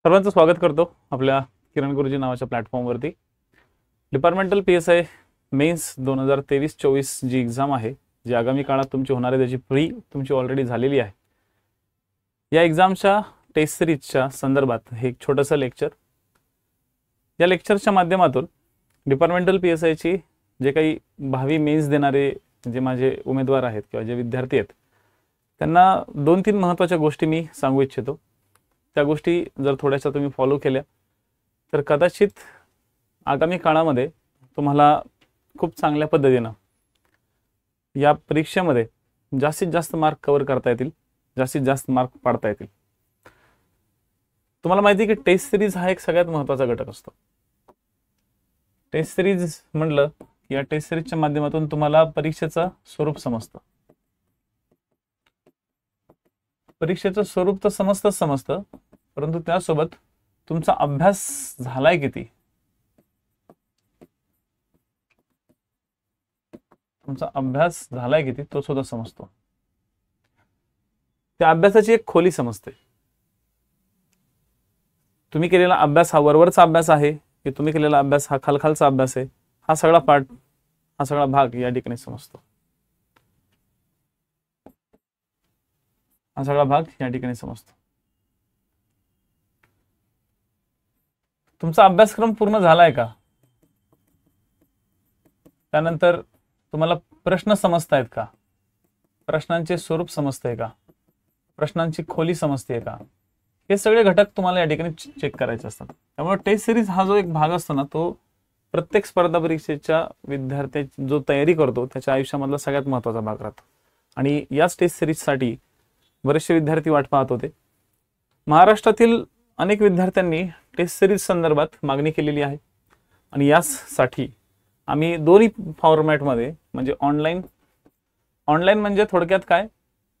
सर्वांचं स्वागत करतो आपल्या किरण गुरुजी नावाच्या प्लॅटफॉर्मवरती। डिपार्टमेंटल PSI मेन्स 2023-24 जी एक्झाम आहे, जी आगामी काळात तुमची होणार आहे, त्याची प्री तुमची ऑलरेडी झालेली आहे। या एक्झामच्या टेस्ट सिरीजच्या संदर्भात हे एक छोटंसं लेक्चर, या लेक्चरच्या माध्यमातून डिपार्टमेंटल PSI ची जे काही भावी मेन्स देणारे जे माझे उमेदवार आहेत किंवा जे विद्यार्थी आहेत, त्यांना 2-3 महत्त्वाच्या गोष्टी मी सांगू इच्छितो। त्या गोष्टी जर थोड्याशा तुम्ही फॉलो केल्या तर कदाचित आगामी काळामध्ये तुम्हाला खूप चांगल्या पद्धतीने या परीक्षेमध्ये जास्तीत जास्त मार्क कव्हर करता येतील, जास्तीत जास्त मार्क पाडता येतील। तुम्हाला माहिती आहे की टेस्ट सिरीज हा एक सगळ्यात महत्त्वाचा घटक असतो। टेस्ट सिरीज म्हटलं की या टेस्ट सिरीजच्या माध्यमातून तुम्हाला परीक्षेचं स्वरूप समजतं। परीक्षेचं स्वरूप तर समजतं, परंतु त्यासोबत तुमचा अभ्यास झालाय किती, तो सुद्धा समजतो। त्या अभ्यासाची एक खोली समजते। तुम्ही केलेला अभ्यास हा वरवरचा अभ्यास आहे की तुम्ही केलेला अभ्यास हा खालखालचा अभ्यास आहे, हा सगळा पार्ट, हा सगळा भाग या ठिकाणी समजतो। तुमचा अभ्यासक्रम पूर्ण झालाय का? त्यानंतर तुम्हाला प्रश्न समजतायत का? प्रश्नांचे स्वरूप समजतंय का? प्रश्नांची खोली समजते का? हे सगळे घटक तुम्हाला या ठिकाणी चेक करायचे असतात। त्यामुळे टेस्ट सिरीज हा जो एक भाग असतो ना, तो प्रत्येक स्पर्धा परीक्षेच्या विद्यार्थ्याची जो तयारी करतो त्याच्या आयुष्यामधला सगळ्यात महत्त्वाचा भाग राहतो। आणि याच टेस्ट सिरीजसाठी बरेचसे विद्यार्थी वाट पाहत होते। महाराष्ट्रातील अनेक विद्यार्थ्यांनी टेस्ट सिरीज संदर्भात मागणी केलेली आहे आणि यासाठी आम्ही दोन्ही फॉर्मॅटमध्ये, म्हणजे ऑनलाईन म्हणजे थोडक्यात काय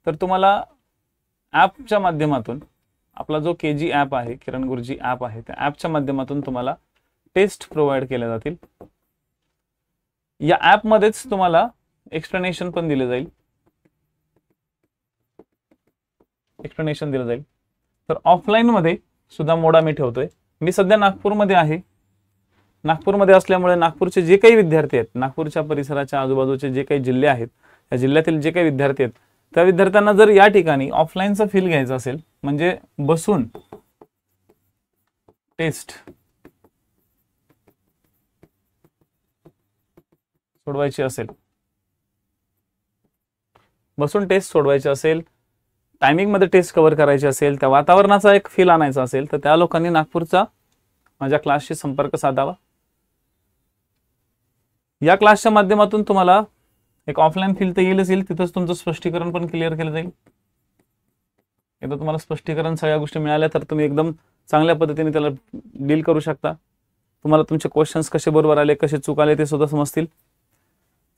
तर तुम्हाला ॲपच्या माध्यमातून, आपला जो KG ॲप आहे, किरण गुरुजी ॲप आहे, त्या ॲपच्या माध्यमातून तुम्हाला टेस्ट प्रोव्हाइड केल्या जातील। या ॲपमध्येच तुम्हाला एक्सप्लेनेशन पण दिलं जाईल, तर ऑफलाईन मध्ये सुद्धा मोड आम्ही ठेवतोय। मी सध्या नागपूरमध्ये आहे। नागपूरमध्ये असल्यामुळे नागपूरचे जे काही विद्यार्थी आहेत, नागपूरच्या परिसराच्या आजूबाजूचे जे काही जिल्हे आहेत, या जिल्ह्यातील जे काही विद्यार्थी आहेत, त्या विद्यार्थ्यांना जर या ठिकाणी ऑफलाईनचा फील घ्यायचा असेल, म्हणजे बसून टेस्ट सोडवायची असेल, टायमिंग मध्ये टेस्ट कव्हर करायची असेल, त्या वातावरणाचा एक फील आणायचा असेल, तर त्या लोकांनी नागपूरचा माझ्या क्लासशी संपर्क साधावा। या क्लासच्या माध्यमातून तुम्हाला एक ऑफलाईन फील तर येईलच, तिथंच तुमचं स्पष्टीकरण पण क्लिअर केलं जाईल। एकदा तुम्हाला स्पष्टीकरण सगळ्या गोष्टी मिळाल्या तर तुम्ही एकदम चांगल्या पद्धतीने त्याला डील करू शकता। तुम्हाला तुमचे क्वेश्चन्स कसे बरोबर आले, कसे चूक आले ते सुद्धा समजतील।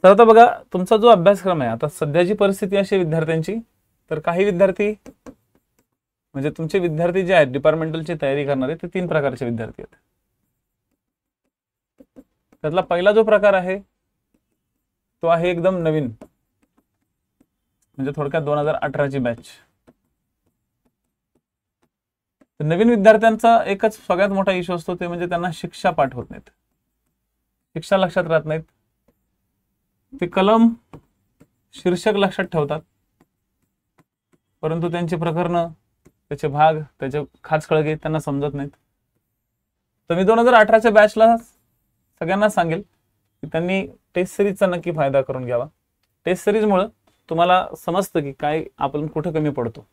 तर आता बघा, तुमचा जो अभ्यासक्रम आहे, आता सध्याची परिस्थिती अशी विद्यार्थ्यांची, तर काही विद्यार्थी, म्हणजे तुमचे विद्यार्थी जे आहेत डिपार्टमेंटलची तयारी करणारे, ते 3 प्रकारचे विद्यार्थी आहेत। त्यातला पहिला जो प्रकार आहे तो आहे एकदम नवीन, म्हणजे थोडक्यात 2018ची बॅच। तर नवीन विद्यार्थ्यांचा एकच सगळ्यात मोठा इश्यू असतो, ते म्हणजे त्यांना शिक्षा पाठ होत नाहीत, शिक्षा लक्षात राहत नाहीत। ते कलम, शीर्षक लक्षात ठेवतात, परंतु त्यांची प्रकरणं, त्याचे भाग, त्याचे खाचखळगे त्यांना समजत नाहीत। तर मी 2018च्या बॅचला सगळ्यांना सांगेल की त्यांनी टेस्ट सिरीजचा नक्की फायदा करून घ्यावा। टेस्ट सिरीजमुळे तुम्हाला समजतं की काय आपण कुठे कमी पडतो।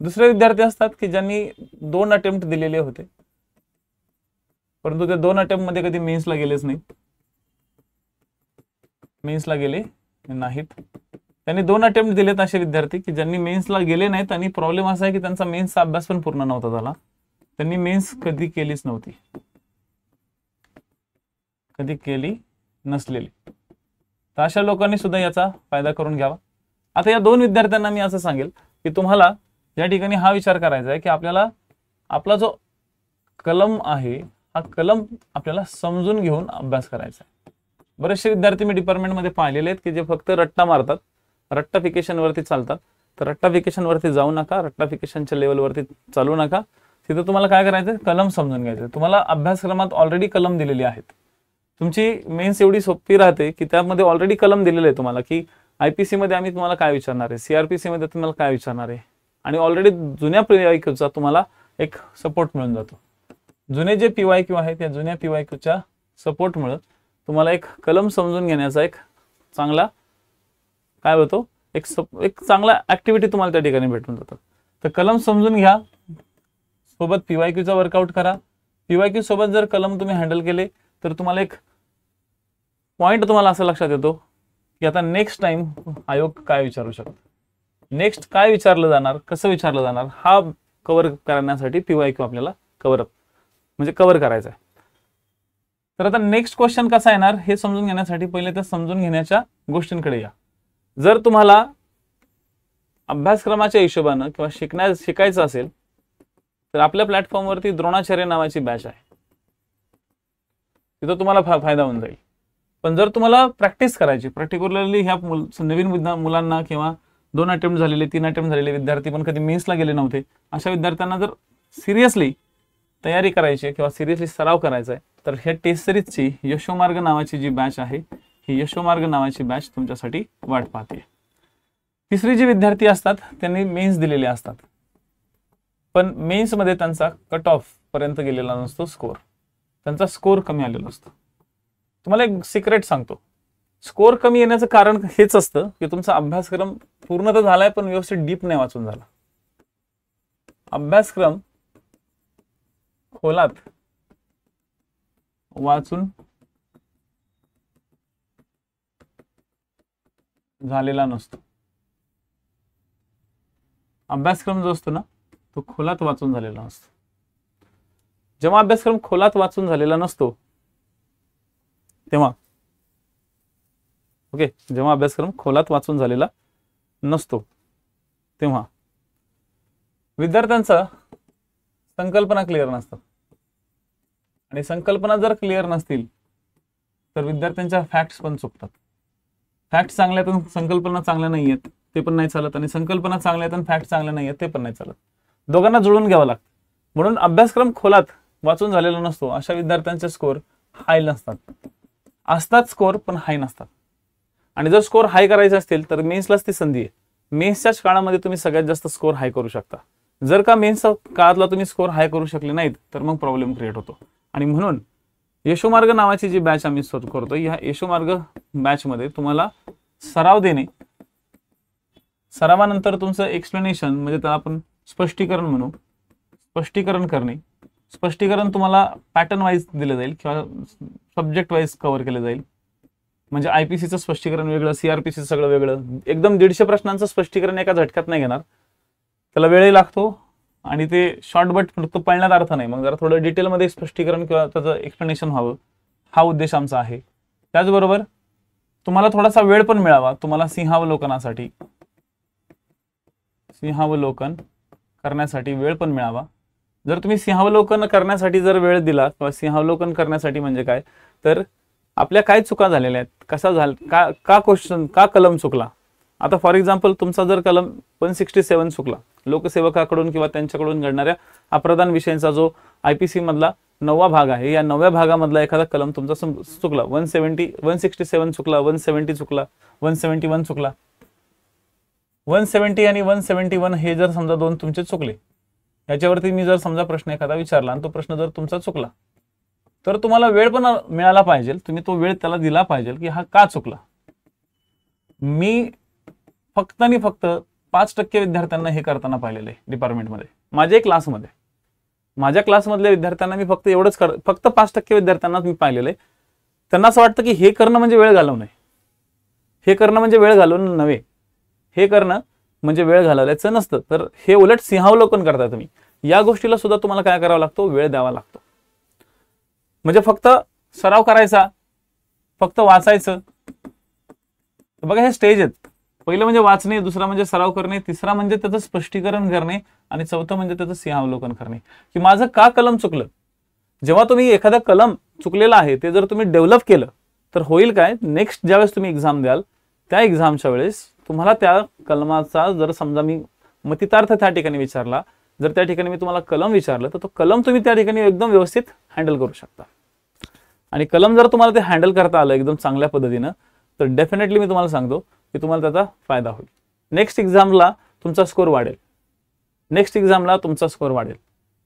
दुसरे विद्यार्थी असतात की ज्यांनी 2 अटेम्प्ट दिलेले होते, परंतु त्या 2 अटेम्प्ट मध्ये कधी मेन्सला गेलेच नाहीत, त्यांनी 2 अटेम्प्ट दिलेत असे विद्यार्थी की ज्यांनी मेन्सला गेले नाहीत, आणि प्रॉब्लेम असा आहे की त्यांचा मेन्सचा अभ्यास पण पूर्ण नव्हता झाला, त्यांनी मेन्स कधी केलीच नव्हती, कधी केली नसलेली। तर अशा लोकांनी सुद्धा याचा फायदा करून घ्यावा। आता या 2 विद्यार्थ्यांना मी असं सांगेल की तुम्हाला या ठिकाणी हा विचार करायचा आहे की आपल्याला आपला जो कलम आहे, हा कलम आपल्याला समजून घेऊन अभ्यास करायचा आहे। बरेचसे विद्यार्थी मी डिपार्टमेंटमध्ये पाहिलेले आहेत की जे फक्त रट्टा मारतात, रट्टाफिकेशन वरती चालतात। तर रट्टाफिकेशन वरती जाऊ नका, रट्टाफिकेशनच्या लेवलवरती चालू नका। तिथं तुम्हाला काय करायचं, कलम समजून घ्यायचं. तुम्हाला अभ्यासक्रमात ऑलरेडी कलम दिलेली आहेत. तुमची मेन्स एवढी सोपी राहते की त्यामध्ये ऑलरेडी कलम दिलेले आहे तुम्हाला, की IPC मध्ये आम्ही तुम्हाला काय विचारणार आहे, CRPC मध्ये तुम्हाला काय विचारणार आहे, आणि ऑलरेडी जुन्या PYQचा तुम्हाला एक सपोर्ट मिळून जातो. जुने जे PYQ आहेत त्या जुन्या PYQच्या सपोर्टमुळे तुम्हाला एक कलम समजून घेण्याचा एक चांगला काय होतो, एक चांगला ऍक्टिव्हिटी तुम्हाला त्या ठिकाणी भेटून जातात. तर कलम समजून घ्या, सोबत PYQचा वर्कआउट करा. PYQ सोबत जर कलम तुम्ही हँडल केले तर तुम्हाला एक पॉइंट तुम्हाला असं लक्षात येतो की आता नेक्स्ट टाइम आयोग काय विचारू शकतो, नेक्स्ट काय विचारलं जाणार, कसं विचारलं जाणार, हा कव्हर करण्यासाठी PYQ आपल्याला कव्हर करायचा आहे. तर आता नेक्स्ट क्वेश्चन कसा येणार हे समजून घेण्यासाठी पहिले तर समजून घेण्याच्या गोष्टींकडे या. जर तुम्हाला अभ्यासक्रमाच्या हिशोबानं किंवा शिकायचं असेल तर आपल्या प्लॅटफॉर्मवरती द्रोणाचार्य नावाची बॅच आहे, तिथं तुम्हाला फायदा होऊन जाईल. पण जर तुम्हाला प्रॅक्टिस करायची, पर्टिक्युलरली ह्या नवीन मुलांना किंवा 2 अटेम्प्ट झालेले 3 अटेम्प्ट झालेले विद्यार्थी पण कधी मेन्सला गेले नव्हते, अशा विद्यार्थ्यांना जर सिरियसली तयारी करायची किंवा सिरियसली सराव करायचा आहे तर ह्या टेस्ट सिरीजची यशोमार्ग नावाची जी बॅच आहे, ही यशोमार्ग नावाची बॅच तुमच्यासाठी वाट पाहते. तिसरी जी विद्यार्थी असतात त्यांनी मेन्स दिलेले असतात, पण मेन्समध्ये त्यांचा कट ऑफ पर्यंत गेलेला नसतो, त्यांचा स्कोर कमी आलेला असतो. तुम्हाला एक सिक्रेट सांगतो, स्कोर कमी येण्याचं कारण हेच असतं की तुमचा अभ्यासक्रम पूर्ण तर झालाय पण व्यवस्थित डीप नाही वाचून झाला. अभ्यासक्रम खोलात वाचून झालेला नसतो. अभ्यासक्रम जो असतो ना तो खोलात वाचून झालेला नसतो. जेव्हा अभ्यासक्रम खोलात वाचून झालेला नसतो तेव्हा जेव्हा अभ्यासक्रम खोलात वाचून झालेला नसतो तेव्हा विद्यार्थ्यांचा संकल्पना क्लिअर नसतात, आणि संकल्पना जर क्लिअर नसतील तर विद्यार्थ्यांच्या फॅक्ट्स पण चुकतात. फॅक्ट्स चांगल्या पण संकल्पना चांगल्या नाही आहेत ते पण नाही चालत, आणि संकल्पना चांगल्या आहेत फॅक्ट चांगल्या नाही आहेत ते पण नाही चालत. दोघांना जुळून घ्यावं लागतं. म्हणून अभ्यासक्रम खोलात वाचून झालेला नसतो अशा विद्यार्थ्यांचे स्कोर हाय नसतात. असतात स्कोर पण हाय नसतात. आणि जर स्कोर हाय करायचे असतील तर मेन्सलाच ती संधी आहे. मेन्सच्याच काळामध्ये तुम्ही सगळ्यात जास्त स्कोर हाय करू शकता. जर का मेन्सच्या काळातला तुम्ही स्कोर हाय करू शकले नाहीत तर मग प्रॉब्लेम क्रिएट होतो. आणि म्हणून यशोमार्ग नावाची जी बॅच आम्ही सुरू करतो, या यशोमार्ग बॅच मध्ये तुम्हाला सराव देणे, सरावानंतर तुमचं एक्सप्लेनेशन म्हणजे त्याला आपण स्पष्टीकरण म्हणू, स्पष्टीकरण करणे, स्पष्टीकरण तुम्हाला पॅटर्न वाईज दिलं जाईल किंवा सब्जेक्ट वाईज कव्हर केलं जाईल. म्हणजे IPCचं स्पष्टीकरण वेगळं, CRPCचं सगळं वेगळं. एकदम 150 प्रश्नांचं स्पष्टीकरण एका झटक्यात नाही घेणार, त्याला वेळही लागतो आणि ते शॉर्टबट फक्त पळण्यात अर्थ नाही. मग जरा थोडं डिटेलमध्ये स्पष्टीकरण किंवा त्याचं एक्सप्लेनेशन व्हावं हा उद्देश आमचा आहे. त्याचबरोबर तुम्हाला थोडासा वेळ पण मिळावा, तुम्हाला सिंहावलोकनासाठी सिंहावलोकन करण्यासाठी वेळ पण मिळावा. जर तुम्ही सिंहावलोकन करण्यासाठी जर वेळ दिला किंवा सिंहावलोकन करण्यासाठी म्हणजे काय तर आपल्या काय चुका झालेल्या आहेत, कसा झाला, का क्वेश्चन, का कलम चुकला. आता फॉर एक्झाम्पल तुमचा जर कलम 167 चुकला, लोकसेवकाकडून किंवा त्यांच्याकडून घडणाऱ्या अप्रधान विषयांचा जो IPC मधला 9वा भाग आहे, या 9व्या भागामधला एखादा कलम तुमचा चुकला, 167 चुकला, 170 चुकला, 171 चुकला, 170 आणि 171 हे जर समजा दोन तुमचे चुकले, याच्यावरती मी जर समजा प्रश्न एखादा विचारला आणि तो प्रश्न जर तुमचा चुकला तर तुम्हाला वेळ पण मिळाला पाहिजे, तुम्ही तो वेळ त्याला दिला पाहिजे की हा का चुकला. मी फक्त आणि फक्त 5% विद्यार्थ्यांना हे करताना पाहिलेलं आहे डिपार्टमेंटमध्ये. माझ्या क्लासमध्ये माझ्या क्लासमधल्या विद्यार्थ्यांना मी फक्त एवढंच फक्त 5% विद्यार्थ्यांना मी पाहिलेलं आहे. त्यांना असं वाटतं की हे करणं म्हणजे वेळ घालवणं, हे करणं म्हणजे वेळ घालवणं नव्हे, हे करणं म्हणजे वेळ घालवल्याचं नसतं, तर हे उलट सिंहावलोकन करता तुम्ही. या गोष्टीला सुद्धा तुम्हाला काय करावं लागतो, वेळ द्यावा लागतो. म्हणजे फक्त सराव करायचा, फक्त वाचायचं. बघा हे स्टेज आहेत. पहिलं म्हणजे वाचणे, दुसरा म्हणजे सराव करणे, तिसरा म्हणजे त्याचं स्पष्टीकरण करणे आणि चौथं म्हणजे त्याचं सिंहावलोकन करणे की माझं का कलम चुकलं. जेव्हा तुम्ही एखादा कलम चुकलेला आहे ते जर तुम्ही डेव्हलप केलं तर होईल काय, नेक्स्ट ज्यावेळेस तुम्ही एक्झाम द्याल त्या एक्झामच्या वेळेस तुम्हाला त्या कलमाचा जर समजा मी मतितार्थ त्या ठिकाणी विचारला जर त्या ठिकाणी मी तुम्हाला कलम विचारलं तर तो कलम तुम्ही त्या ठिकाणी एकदम व्यवस्थित हँडल करू शकता. आणि कलम जर तुम्हाला ते हँडल करता आलं एकदम चांगल्या पद्धतीनं तर डेफिनेटली मी तुम्हाला सांगतो की तुम्हाला त्याचा फायदा होईल. नेक्स्ट एक्झामला तुमचा स्कोर वाढेल, नेक्स्ट एक्झामला तुमचा स्कोर वाढेल,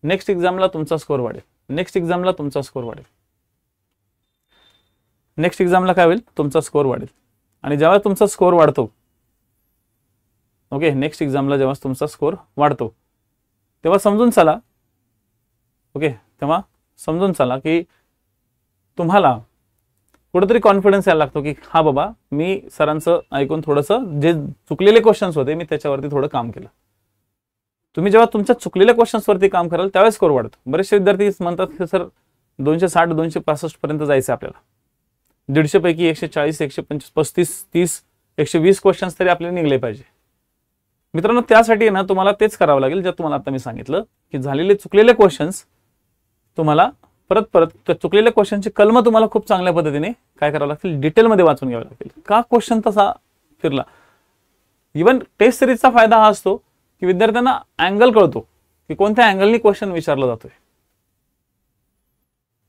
नेक्स्ट एक्झामला तुमचा स्कोर वाढेल, नेक्स्ट एक्झामला तुमचा स्कोर वाढेल, नेक्स्ट एक्झामला काय होईल, तुमचा स्कोर वाढेल. आणि जेव्हा तुमचा स्कोर वाढतो, ओके, नेक्स्ट एक्झामला जेव्हा तुमचा स्कोर वाढतो तेव्हा समजून चला, ओके, तेव्हा समजून चला की तुम्हाला कुठेतरी कॉन्फिडन्स यायला लागतो की हा बाबा मी सरांचं ऐकून थोडंसं जे चुकलेले क्वेश्चन्स होते मी त्याच्यावरती थोडं काम केलं. तुम्ही जेव्हा तुमच्या चुकलेल्या क्वेश्चन्सवरती काम कराल त्यावेळेस स्कोर वाढतो. बरेचसे विद्यार्थी म्हणतात की सर 260 265 पर्यंत जायचं आपल्याला, 150 पैकी 140 135 35 30 120 क्वेश्चन्स तरी आपल्याला निघले पाहिजे. मित्रांनो त्यासाठी ना तुम्हाला तेच करावं लागेल जे तुम्हाला आता मी सांगितलं की झालेले चुकलेले क्वेश्चन्स तुम्हाला परत परत त्या चुकलेल्या क्वेश्चनची कलम तुम्हाला खूप चांगल्या पद्धतीने काय करावं लागतील, डिटेलमध्ये वाचून घ्यावं लागतील. का क्वेश्चन तसा फिरला. इव्हन टेस्ट सिरीजचा फायदा हा असतो की विद्यार्थ्यांना अँगल कळतो की कोणत्या अँगलनी क्वेश्चन विचारला जातोय.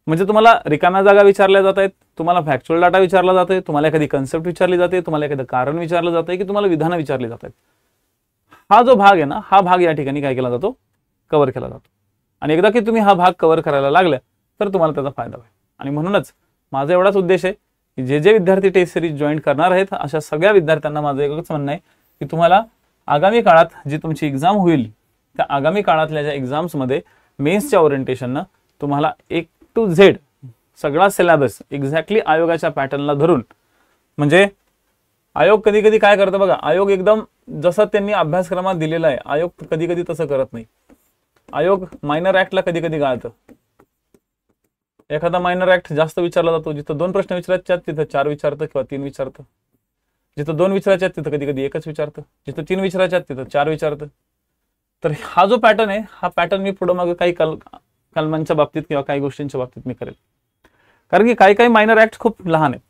म्हणजे तुम्हाला रिकाम्या जागा विचारल्या जात आहेत, तुम्हाला फॅक्च्युअल डाटा विचारला जातोय, तुम्हाला एखादी कन्सेप्ट विचारली जाते, तुम्हाला एखादं कारण विचारलं जातंय की तुम्हाला विधानं विचारली जात आहेत. हा जो भाग आहे ना हा भाग या ठिकाणी काय केला जातो, कव्हर केला जातो. आणि एकदा की तुम्ही हा भाग कव्हर करायला लागल्या तर तुम्हाला त्याचा फायदा होईल. आणि म्हणूनच माझा एवढाच उद्देश आहे की जे जे विद्यार्थी टेस्ट सिरीज जॉईन करणार आहेत अशा सगळ्या विद्यार्थ्यांना माझं एकच म्हणणं आहे की तुम्हाला आगामी काळात जी तुमची एक्झाम होईल त्या आगामी काळातल्या ज्या एक्झाम्समध्ये मेन्सच्या ओरिएंटेशननं तुम्हाला A to Z सगळा सिलेबस एक्झॅक्टली आयोगाच्या पॅटर्नला धरून, म्हणजे आयोग कधी कधी काय करतं बघा, आयोग एकदम जसं त्यांनी अभ्यासक्रमात दिलेला आहे आयोग कधी कधी तसं करत नाही. आयोग मायनर ऍक्टला कधी कधी गाळतं. एखादा मायनर ऍक्ट जास्त विचारला जातो, जिथं 2 प्रश्न विचारायचे आहेत तिथं 4 विचारतं किंवा 3 विचारतं, जिथं 2 विचारायचे आहेत तिथं कधी कधी 1च विचारतं, जिथं 3 विचारायचे आहेत तिथं 4 विचारतं. तर हा जो पॅटर्न आहे हा पॅटर्न मी पुढे मागे काही कलमांच्या बाबतीत किंवा काही गोष्टींच्या बाबतीत मी करेल. कारण की काही काही मायनर ऍक्ट खूप लहान आहेत,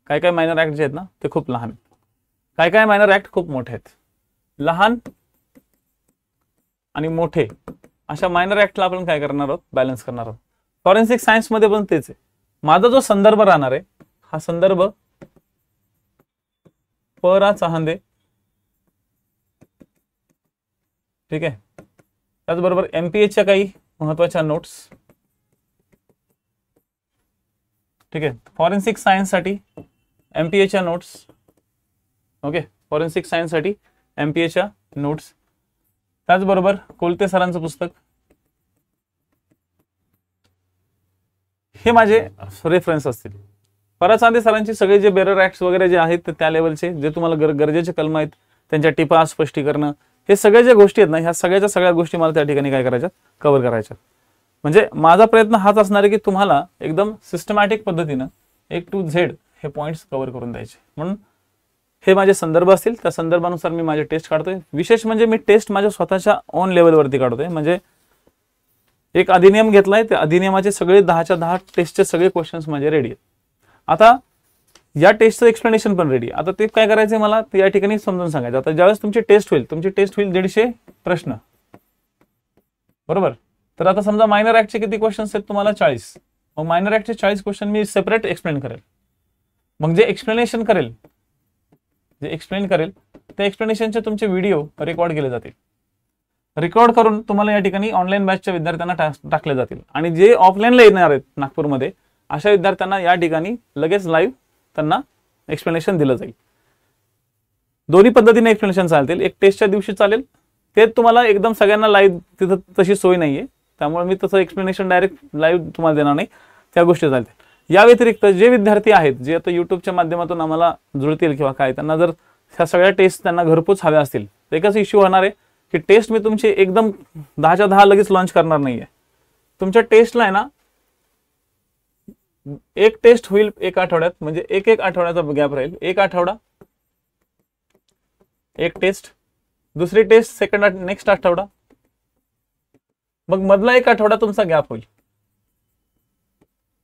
काही काही मायनर ऍक्ट जे आहेत ना ते खूप लहान आहेत, काही काही मायनर ऍक्ट खूप मोठे आहेत. लहान आणि मोठे अशा मायनर ऍक्टला आपण काय करणार आहोत, बॅलन्स करणार आहोत. फॉरेन्सिक सायन्स मध्ये पण तेच आहे. माझा जो संदर्भ राहणार आहे हा संदर्भ प.रा. चहांदे, ठीक आहे. त्याचबरोबर MPAच्या काही महत्वाच्या नोट्स, ठीक आहे. फॉरेन्सिक सायन्स साठी MPAच्या नोट्स, ओके, फॉरेन्सिक सायन्स साठी MPAच्या नोट्स, त्याचबरोबर कोलते सरांचं पुस्तक, हे माझे रेफरन्स असतील. प.रा. चहांदे सरांची सगळे जे बेरर ऍक्ट्स वगैरे जे आहेत त्या लेवलचे जे तुम्हाला गरजेचे कलम आहेत त्यांच्या टिपा स्पष्टीकरण हे सगळे ज्या गोष्टी आहेत ना ह्या सगळ्याच्या सगळ्या गोष्टी मला त्या ठिकाणी काय करायच्यात, कव्हर करायच्यात. म्हणजे माझा प्रयत्न हाच असणार आहे की तुम्हाला एकदम सिस्टमॅटिक पद्धतीनं A to Z हे पॉइंट्स कव्हर करून द्यायचे. म्हणून हे माझे संदर्भ असतील, त्या संदर्भानुसार मी माझे टेस्ट काढतोय. विशेष म्हणजे मी टेस्ट माझ्या स्वतःच्या ऑन लेवलवरती काढतोय. म्हणजे एक अधिनियम घेतलाय, त्या अधिनियमाचे सगळे 10च्या 10 टेस्टचे सगळे क्वेश्चन्स माझे रेडी आहेत. आता या टेस्टचं एक्सप्लेनेशन पण रेडी. आता ते काय करायचंय मला ते या ठिकाणी समजून सांगायचं. आता ज्यावेळेस तुमची टेस्ट होईल 150 प्रश्न, बरोबर. तर आता समजा मायनर ऍक्टचे किती क्वेश्चन्स आहेत तुम्हाला 40. मग मायनर ऍक्टचे 40 क्वेश्चन मी सेपरेट एक्सप्लेन करेल. मग जे एक्सप्लेनेशन करेल त्या एक्सप्लेनेशनचे तुमचे व्हिडिओ रेकॉर्ड केले जातील. रेकॉर्ड करून तुम्हाला या ठिकाणी ऑनलाईन बॅचच्या विद्यार्थ्यांना टाकले जातील. आणि जे ऑफलाईनला येणार आहेत नागपूरमध्ये अशा विद्यार्थ्यांना या ठिकाणी लगेच लाईव्ह त्यांना एक्सप्लेनेशन दिलं जाईल. दोन्ही पद्धतीने एक्सप्लेनेशन चालतील. एक टेस्टच्या दिवशी चालेल, ते तुम्हाला एकदम सगळ्यांना लाईव्ह तिथं तशी सोय नाहीये, त्यामुळे मी तसं एक्सप्लेनेशन डायरेक्ट लाईव्ह तुम्हाला देणार नाही, त्या गोष्टी चालतील. या व्यतिरिक्त जे विद्यार्थी आहेत जे आता युट्यूबच्या माध्यमातून आम्हाला जुळतील किंवा काय, त्यांना जर ह्या सगळ्या टेस्ट त्यांना घरपोच हव्या असतील तर एकच इश्यू होणार आहे की टेस्ट मी तुमची एकदम 10च्या 10 लगेच लॉन्च करणार नाहीये. तुमच्या टेस्टला आहे ना एक टेस्ट होईल 1 आठवड्यात, म्हणजे एक आठवड्याचा गॅप राहील. 1 आठवडा एक टेस्ट, दुसरी टेस्ट नेक्स्ट आठवडा, मग मधला 1 आठवडा तुमचा गॅप होईल.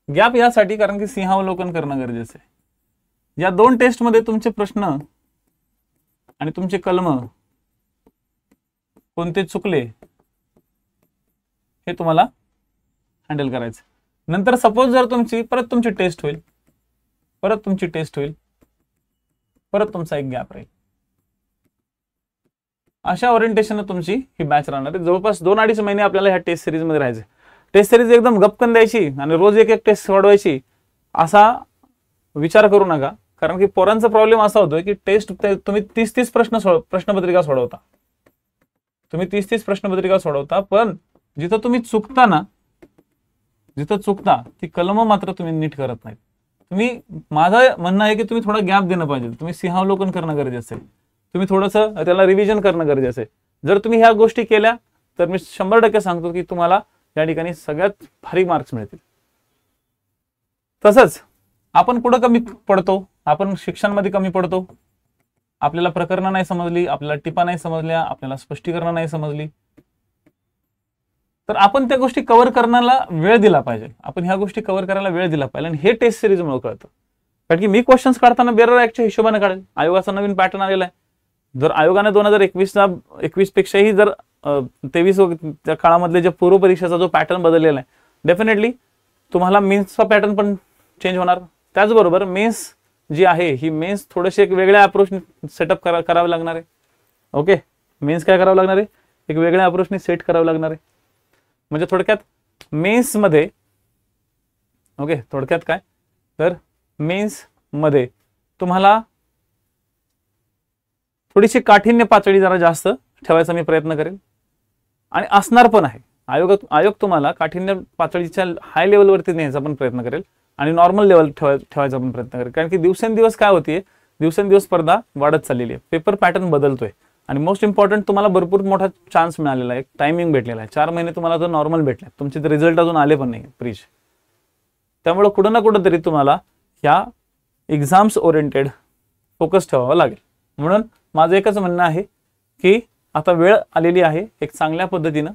गॅप यासाठी कारण की सिंहावलोकन करणं गरजेचं आहे. या 2 टेस्ट मध्ये तुमचे प्रश्न आणि तुमचे कलम कोणते चुकले हे तुम्हाला हँडल करायचं. नंतर सपोज जर परत तुमची टेस्ट होईल, परत तुमचा एक गॅप राहील. अशा ओरिएंटेशन तुमची ही बॅच राहणार आहे. जवळपास 2-2.5 महिने आपल्याला ह्या टेस्ट सिरीज मध्ये राहायचे. टेस्ट सिरीज एकदम गपकन द्यायची आणि रोज एक टेस्ट सोडवायची असा विचार करू नका. कारण की पोरांचा प्रॉब्लेम असा होतोय की टेस्ट तुम्ही 30-30 प्रश्नपत्रिका सोडवता. तुम्ही 30-30 प्रश्नपत्रिका सोडवता, पण जिथं तुम्ही चुकता ती कलम मात्र तुम्ही नीट करत नाही. माझं म्हणणं आहे की तुम्ही थोडा गॅप देणं पाहिजे. तुम्ही सिंहावलोकन करणं गरजेचं आहे. तुम्ही थोडंसं त्याला रिव्हिजन करणं गरजेचं आहे. जर तुम्ही ह्या गोष्टी केल्या तर मी 100% सांगतो की तुम्हाला या ठिकाणी सगळ्यात भारी मार्क्स मिळतील. तसंच आपण कुठं कमी पडतो? आपण शिक्षणामध्ये कमी पडतो. आपल्याला प्रकरणं नाही समजली, आपल्याला टिपा नाही समजल्या, आपल्याला स्पष्टीकरण नाही समजली, तर आपण त्या गोष्टी कव्हर करण्याला वेळ दिला पाहिजे. आपण ह्या गोष्टी कव्हर करायला वेळ दिला पाहिजे. आणि हे टेस्ट सिरीजमुळे कळतं. कारण की मी क्वेश्चन्स काढताना बेरर ऍक्टच्या हिशोबाने काढेल. आयोगाचा नवीन पॅटर्न आलेला आहे. जर आयोगाने 2021 पेक्षाही जर 23 काळामधले जे पूर्व परीक्षेचा जो पॅटर्न बदललेला आहे, डेफिनेटली तुम्हाला मेन्सचा पॅटर्न पण चेंज होणार. त्याचबरोबर मेन्स जी आहे ही मेन्स थोडेसे एक वेगळ्या अप्रोचने सेटअप करावं लागणार आहे. ओके, मेन्स काय करावं लागणार आहे? एक वेगळ्या अप्रोचने सेट करावं लागणार आहे. म्हणजे थोडक्यात मेन्समध्ये काय तर मेन्समध्ये तुम्हाला थोडीशी काठिण्य पातळी जरा जास्त ठेवायचा मी प्रयत्न करेन आणि असणार पण आहे. आयोग तुम्हाला काठिण्य पातळीच्या हाय लेवलवरती न्यायचा पण प्रयत्न करेल आणि नॉर्मल लेवल ठेवायचा पण प्रयत्न करेल. कारण की दिवसेंदिवस काय होतीये, दिवसेंदिवस स्पर्धा वाढत चाललेली आहे. पेपर पॅटर्न बदलतोय आणि मोस्ट इम्पॉर्टंट तुम्हाला भरपूर मोठा चान्स मिळालेला आहे. टायमिंग भेटलेला आहे. 4 महिने तुम्हाला तो नॉर्मल भेटले. तुमचे रिझल्ट अजून आले पण नाही प्रीज. त्यामुळे कुठं ना कुठं तरी तुम्हाला ह्या एक्झाम्स ओरिएंटेड फोकस ठेवावा लागेल. म्हणून माझं एकच म्हणणं आहे की आता वेळ आलेली आहे एक चांगल्या पद्धतीनं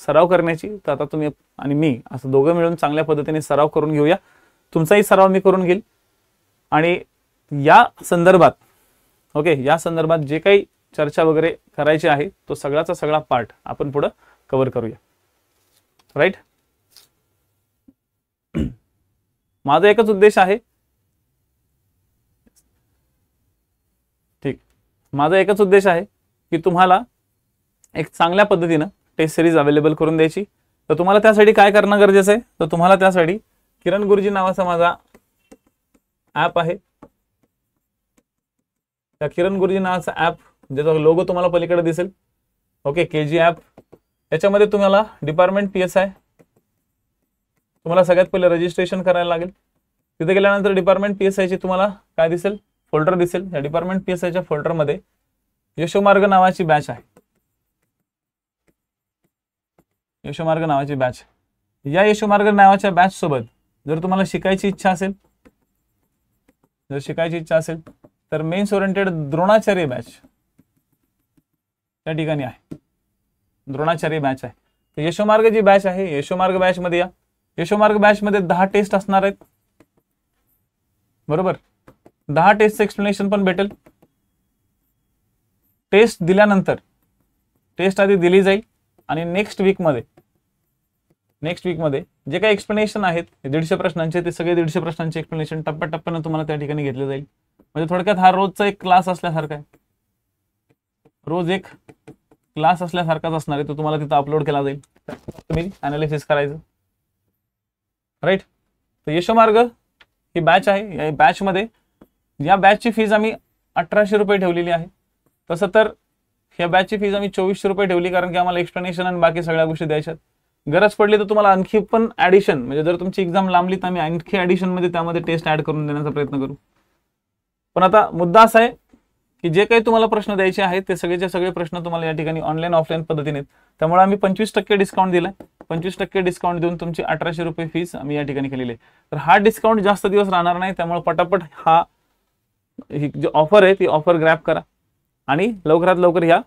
सराव करण्याची. तर आता तुम्ही आणि मी असं दोघं मिळून चांगल्या पद्धतीने सराव करून घेऊया. तुमचाही सराव मी करून घेईल आणि या संदर्भात या संदर्भात जे काही चर्चा वगैरे करायची आहे तो सगळाचा सगळा पार्ट आपण पुढे कव्हर करूया. राईट. माझा एकच उद्देश आहे माझा एकच उद्देश आहे की तुम्हाला एक चांगल्या पद्धतीनं टेस्ट सिरीज अवेलेबल करून द्यायची. तर तुम्हाला त्यासाठी काय करणं गरजेचं आहे, तर तुम्हाला त्यासाठी किरण गुरुजी नावाचा माझा ऍप आहे. त्या किरण गुरुजी नावाचा ऍप ज्याचा लोगो तुम्हाला पलीकडे दिसेल, ओके, केजी ऍप. याच्यामध्ये तुम्हाला डिपार्टमेंट PSI तुम्हाला सगळ्यात पहिले रजिस्ट्रेशन करायला लागेल. तिथे गेल्यानंतर डिपार्टमेंट PSI ची तुम्हाला काय दिसेल, फोल्डर दिसेल. या डिपार्टमेंट PSI च्या फोल्डरमध्ये यशोमार्ग नावाची बॅच आहे. यशोमार्ग नावाची बॅच. या यशोमार्ग नावाच्या बॅच सोबत जर तुम्हाला शिकायची इच्छा असेल तर मेन्स ओरिएंटेड द्रोणाचार्य बॅच त्या ठिकाणी आहे. द्रोणाचार्य बॅच आहे. तर यशोमार्ग जी बॅच आहे, यशोमार्ग बॅच मध्ये या. यशोमार्ग बॅच मध्ये 10 टेस्ट असणार आहेत. बरोबर, 10 टेस्ट एक्सप्लेनेशन पण भेटेल. टेस्ट दिल्यानंतर टेस्ट आधी दिली जाईल आणि नेक्स्ट वीक मध्ये जे काही एक्सप्लेनेशन आहेत 150 प्रश्नांचे, ते सगळे 150 प्रश्नांचे एक्सप्लेनेशन टप्प्याटप्प्याने तुम्हाला त्या ठिकाणी घेतले जाईल. म्हणजे थोडक्यात हा रोजचा एक क्लास असल्यासारखा आहे. रोज एक क्लास असल्यासारखाच असणार आहे. तो तुम्हाला तिथं अपलोड केला जाईल. तुम्ही अनालिसिस करायचं. राईट. तर यशोमार्ग ही बॅच आहे. या बॅचमध्ये या बॅचची फीज आम्ही 1800 रुपये ठेवलेली आहे. तसं तर या बॅचची फीज आम्ही 2400 रुपये ठेवली, कारण की आम्हाला एक्सप्लेनेशन आणि बाकी सगळ्या गोष्टी द्यायच्यात. गरज पडली तर तुम्हाला आणखी पण ऍडिशन, म्हणजे जर तुमची एक्झाम लांबली तर आम्ही आणखी ऍडिशन मध्ये त्यामध्ये टेस्ट ऍड करून देण्याचा प्रयत्न करू. पण आता मुद्दा असा आहे की जे काही तुम्हाला प्रश्न द्यायचे आहेत ते सगळेचे सगळे प्रश्न तुम्हाला या ठिकाणी ऑनलाईन ऑफलाईन पद्धतीने. त्यामुळे आम्ही 25% डिस्काउंट दिलाय. 25% डिस्काउंट देऊन तुमची 1800 रुपये फीस आम्ही या ठिकाणी केलेली आहे. तर हा डिस्काउंट जास्त दिवस राहणार नाही. त्यामुळे पटापट ही जी ऑफर आहे ती ऑफर ग्रॅब करा आणि लवकरात लवकर ह्या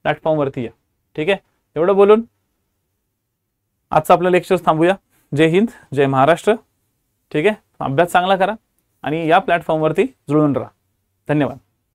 प्लॅटफॉर्मवरती या. ठीक आहे. एवढं बोलून आजचं आपलं लेक्चर थांबूया. जय हिंद, जय महाराष्ट्र. ठीक आहे. अभ्यास चांगला करा आणि या प्लॅटफॉर्मवरती जुळून राहा. धन्यवाद.